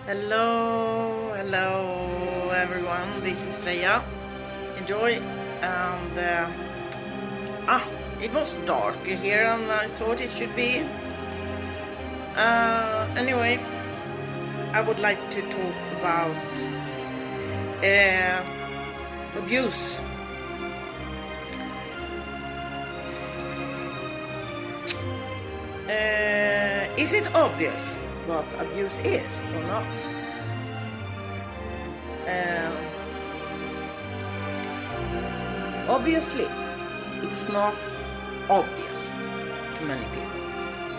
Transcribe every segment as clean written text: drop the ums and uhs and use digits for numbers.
Hello everyone, this is Freja. Enjoy. And it was darker here than I thought it should be. Anyway, I would like to talk about abuse. Is it obvious what abuse is or not? Obviously, it's not obvious to many people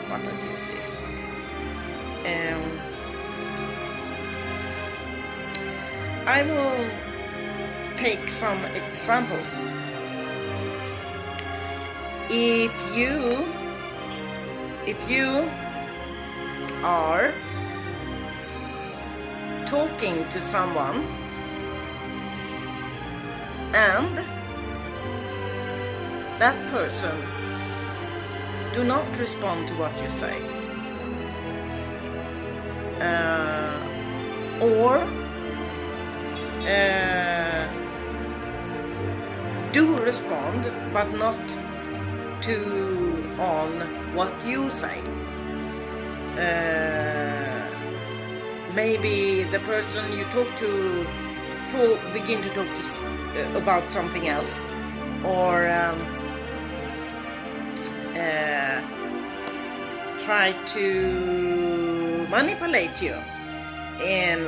what abuse is. I will take some examples. If you are talking to someone and that person do not respond to what you say, or do respond but not on what you say. Maybe the person you talk to begin to talk to, about something else, or try to manipulate you in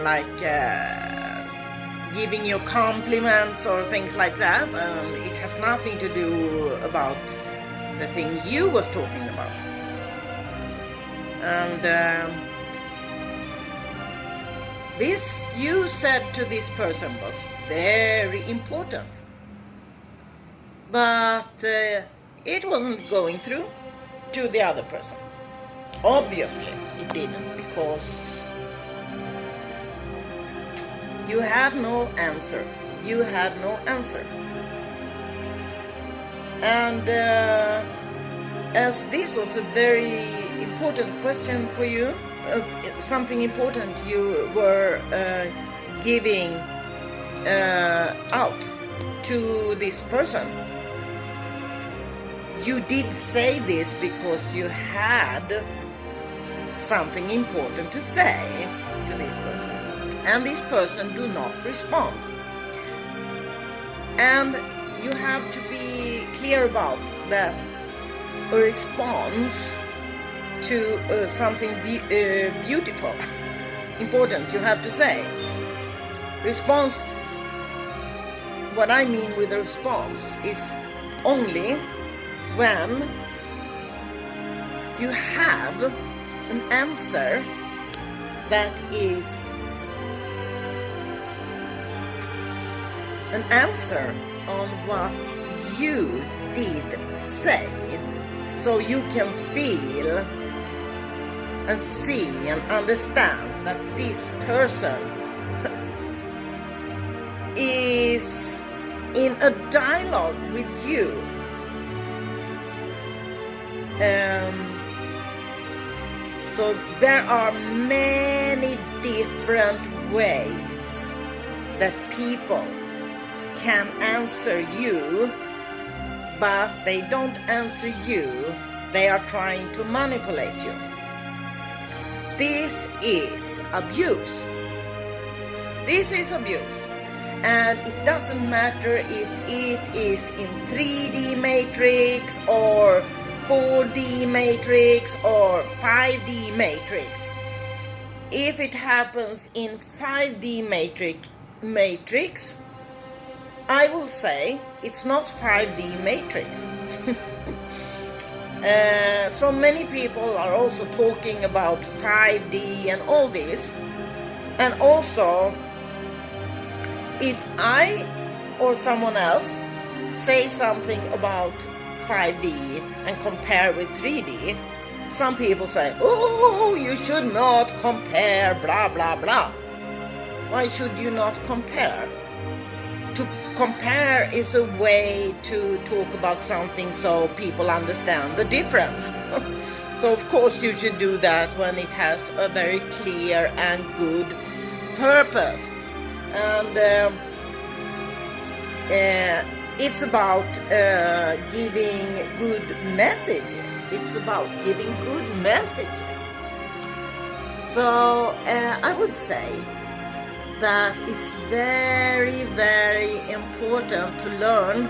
giving you compliments or things like that, and it has nothing to do about the thing you was talking about. And this you said to this person was very important, but it wasn't going through to the other person. Obviously it didn't, because you had no answer. And as this was a very important question for you, something important you were giving out to this person, you did say this because you had something important to say to this person, and this person do not respond. And you have to be clear about that. A response to something beautiful, important, you have to say. Response, what I mean with a response is only when you have an answer that is an answer on what you did say, so you can feel and see and understand that this person is in a dialogue with you. So there are many different ways that people can answer you, but they don't answer you, they are trying to manipulate you. This is abuse. This is abuse. And it doesn't matter if it is in 3D matrix or 4D matrix or 5D matrix. If it happens in 5D matrix, I will say it's not 5D matrix. So many people are also talking about 5D and all this. And also, if I or someone else say something about 5D and compare with 3D, some people say, oh, you should not compare, blah, blah, blah. Why should you not compare? To compare is a way to talk about something so people understand the difference. So of course you should do that when it has a very clear and good purpose. And it's about giving good messages. It's about giving good messages. So I would say that it's very, very important to learn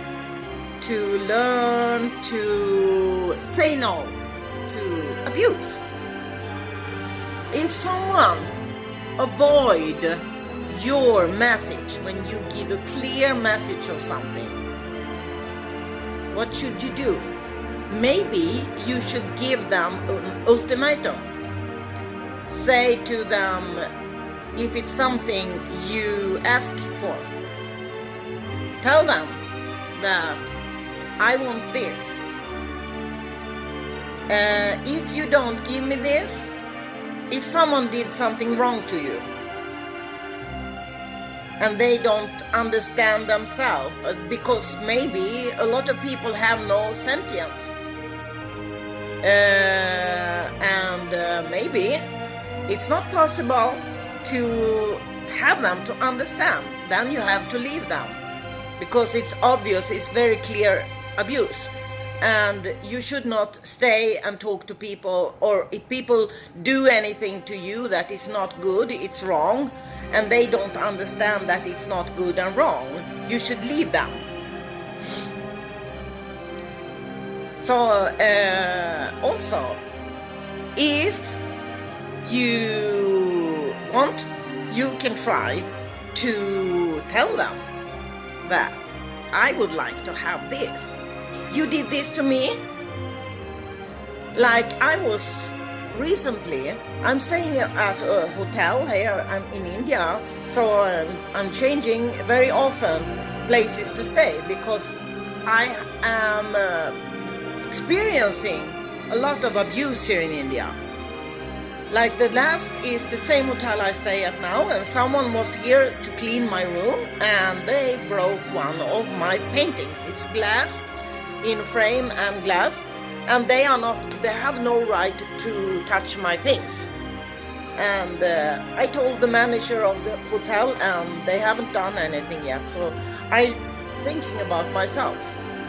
to say no to abuse. If someone avoid your message when you give a clear message of something, what should you do? Maybe you should give them an ultimatum. Say to them, if it's something you ask for, tell them that I want this. If you don't give me this, if someone did something wrong to you and they don't understand themselves, because maybe a lot of people have no sentience, and maybe it's not possible to have them to understand, then you have to leave them, because it's obvious, it's very clear abuse. And you should not stay and talk to people, or if people do anything to you that is not good, it's wrong, and they don't understand that it's not good and wrong, you should leave them. So also, if you want, you can try to tell them that I would like to have this. You did this to me. Like I was recently, I'm staying at a hotel here. I'm in India, so I'm changing very often places to stay because I am experiencing a lot of abuse here in India. Like the last is the same hotel I stay at now, and someone was here to clean my room and they broke one of my paintings. It's glass in frame and glass, and they have no right to touch my things. And I told the manager of the hotel and they haven't done anything yet, so I'm thinking about myself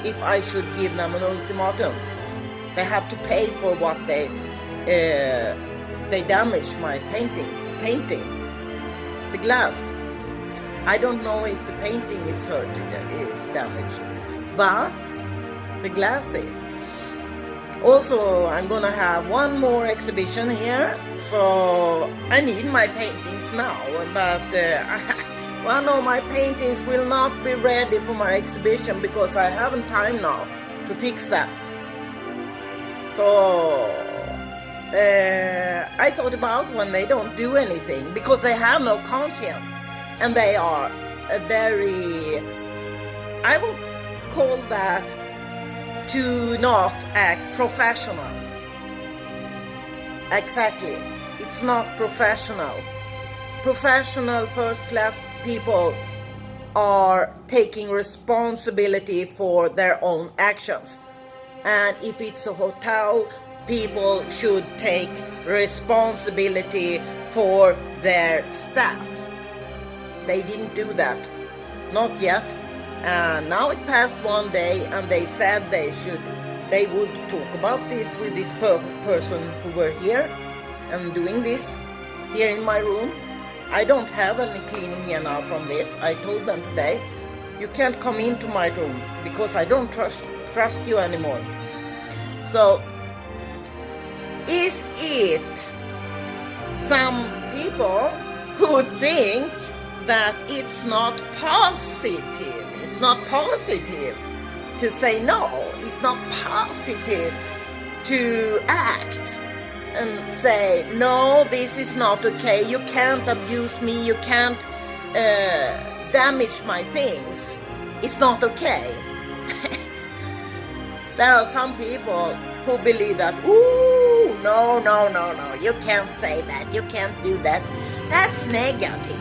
if I should give them an ultimatum. They have to pay for what they damaged my painting, the glass. I don't know if the painting is damaged, but the glass is. Also, I'm gonna have one more exhibition here, so I need my paintings now, but one of my paintings will not be ready for my exhibition because I haven't time now to fix that. So I thought about when they don't do anything because they have no conscience and they are very, I will call that to not act professional. Exactly, it's not professional. Professional first-class people are taking responsibility for their own actions. And if it's a hotel, people should take responsibility for their staff. They didn't do that, not yet. And now it passed one day and they said they would talk about this with this person who were here and doing this here in my room. I don't have any cleaning here now from this. I told them today, you can't come into my room because I don't trust you anymore. So is it some people who think that it's not positive? It's not positive to say no. It's not positive to act and say, no, this is not okay. You can't abuse me. You can't damage my things. It's not okay. There are some people who believe that, ooh, no, you can't say that. You can't do that. That's negative.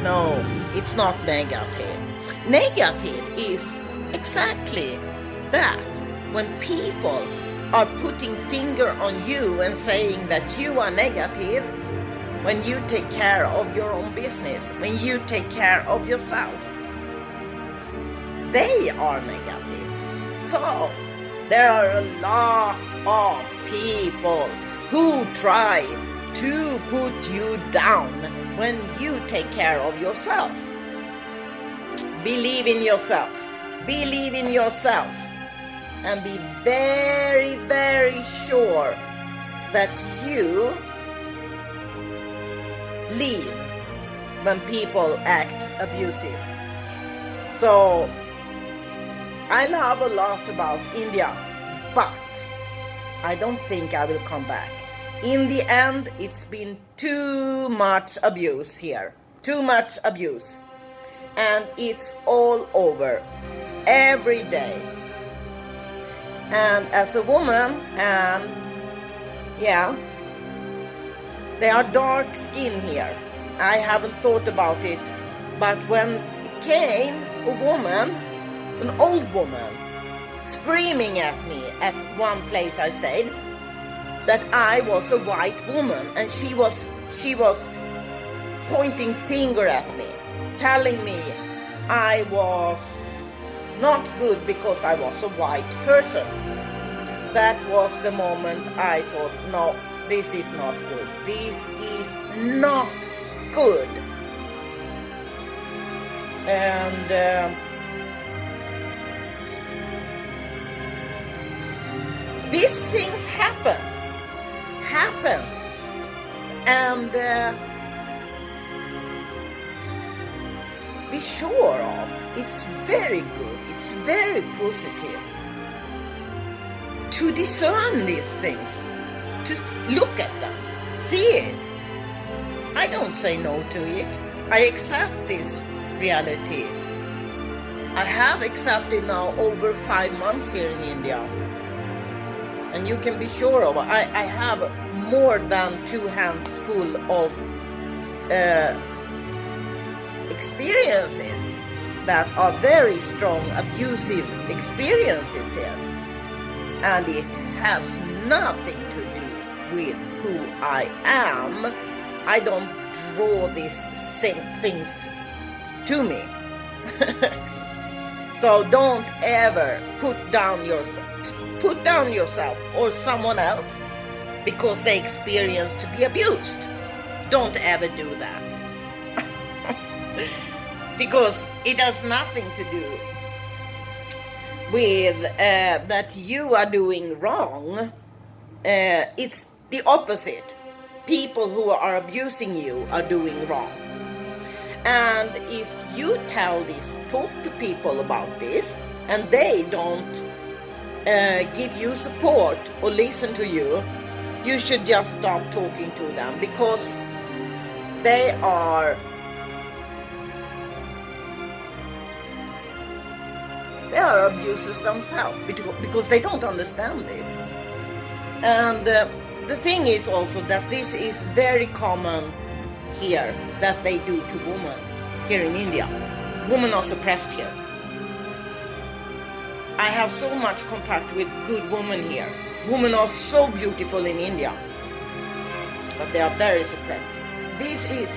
No, it's not negative. Negative is exactly that, when people are putting finger on you and saying that you are negative, when you take care of your own business, when you take care of yourself, they are negative. So there are a lot of people who try to put you down when you take care of yourself. Believe in yourself. Believe in yourself. And be very, very sure that you leave when people act abusive. So I love a lot about India, but I don't think I will come back. In the end, it's been too much abuse here. Too much abuse. And it's all over. Every day. And as a woman, and yeah, there are dark skin here. I haven't thought about it, but when it came a woman, an old woman, screaming at me at one place I stayed, that I was a white woman, and she was pointing finger at me, telling me I was not good because I was a white person. That was the moment I thought, no, this is not good. This is not good. And these things happens, and be sure of, it's very good, it's very positive to discern these things, to look at them, see it. I don't say no to it. I accept this reality. I have accepted now over 5 months here in India. And you can be sure of, I have more than 2 hands full of experiences that are very strong abusive experiences here. And it has nothing to do with who I am. I don't draw these things to me. So don't ever put down yourself or someone else because they experience to be abused. Don't ever do that. Because it has nothing to do with that you are doing wrong. It's the opposite. People who are abusing you are doing wrong. And if you tell this, talk to people about this, and they don't give you support or listen to you, you should just stop talking to them, because they are abusers themselves, because they don't understand this. And the thing is also that this is very common here, that they do to women here in India. Women are suppressed here. I have so much contact with good women here. Women are so beautiful in India, but they are very suppressed. This is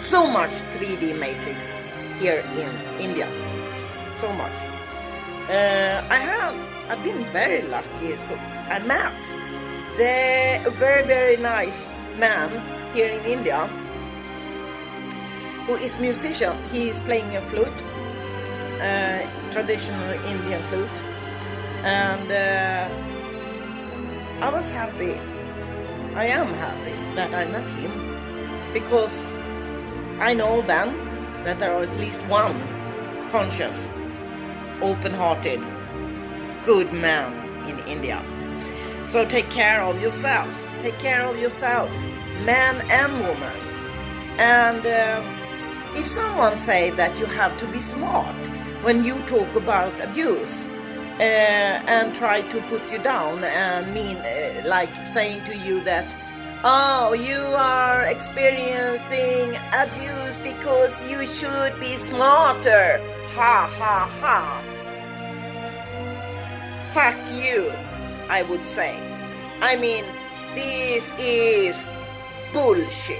so much 3D matrix here in India. So much. I've been very lucky. So I met a very, very nice man here in India who is musician. He is playing a flute, traditional Indian flute, and I was happy. I am happy that I met him, because I know then that there are at least one conscious, open-hearted, good man in India. So take care of yourself. Take care of yourself, man and woman. And if someone say that you have to be smart when you talk about abuse and try to put you down and mean like saying to you that, oh, you are experiencing abuse because you should be smarter. Ha ha ha. Fuck you. I would say. I mean, this is bullshit.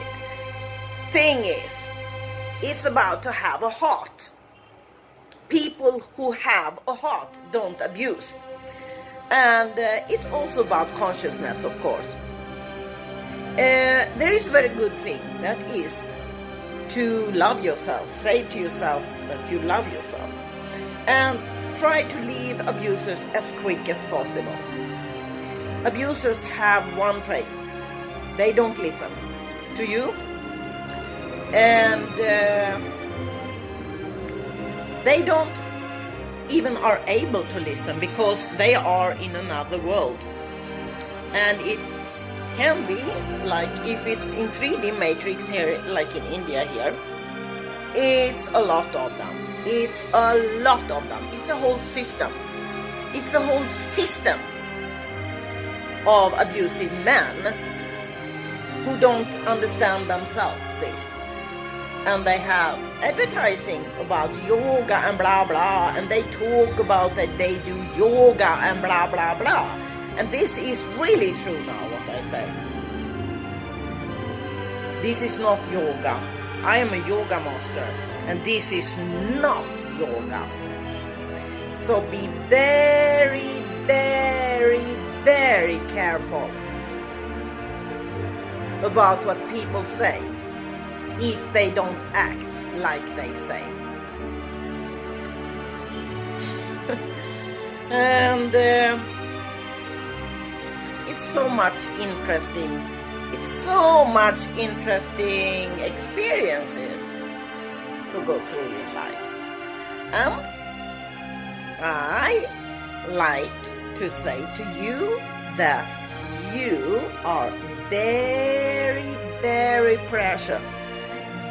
Thing is, it's about to have a heart. People who have a heart don't abuse. And it's also about consciousness, of course. There is a very good thing, that is to love yourself. Say to yourself that you love yourself. And try to leave abusers as quick as possible. Abusers have one trait. They don't listen to you. And they don't even are able to listen because they are in another world. And it can be like if it's in 3D matrix here, like in India here, it's a lot of them. It's a lot of them. It's a whole system. It's a whole system of abusive men who don't understand themselves this. And they have advertising about yoga and blah blah, and they talk about that they do yoga and blah blah blah. And this is really true now, what I say. This is not yoga. I am a yoga master, and this is not yoga. So be very, very, very careful about what people say if they don't act like they say. And it's so much interesting. It's so much interesting experiences to go through in life. And I like to say to you that you are very, very precious.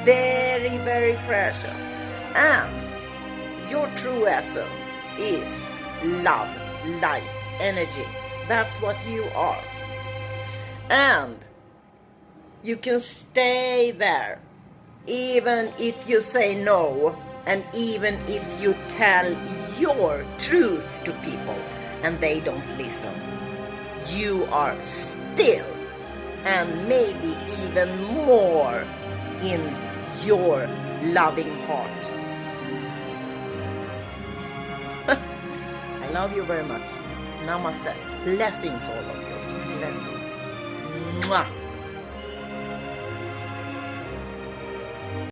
Very, very precious. And your true essence is love, light, energy. That's what you are. And you can stay there even if you say no, and even if you tell your truth to people and they don't listen. You are still, and maybe even more, in your loving heart. I love you very much. Namaste. Blessings, all of you. Blessings. Mwah.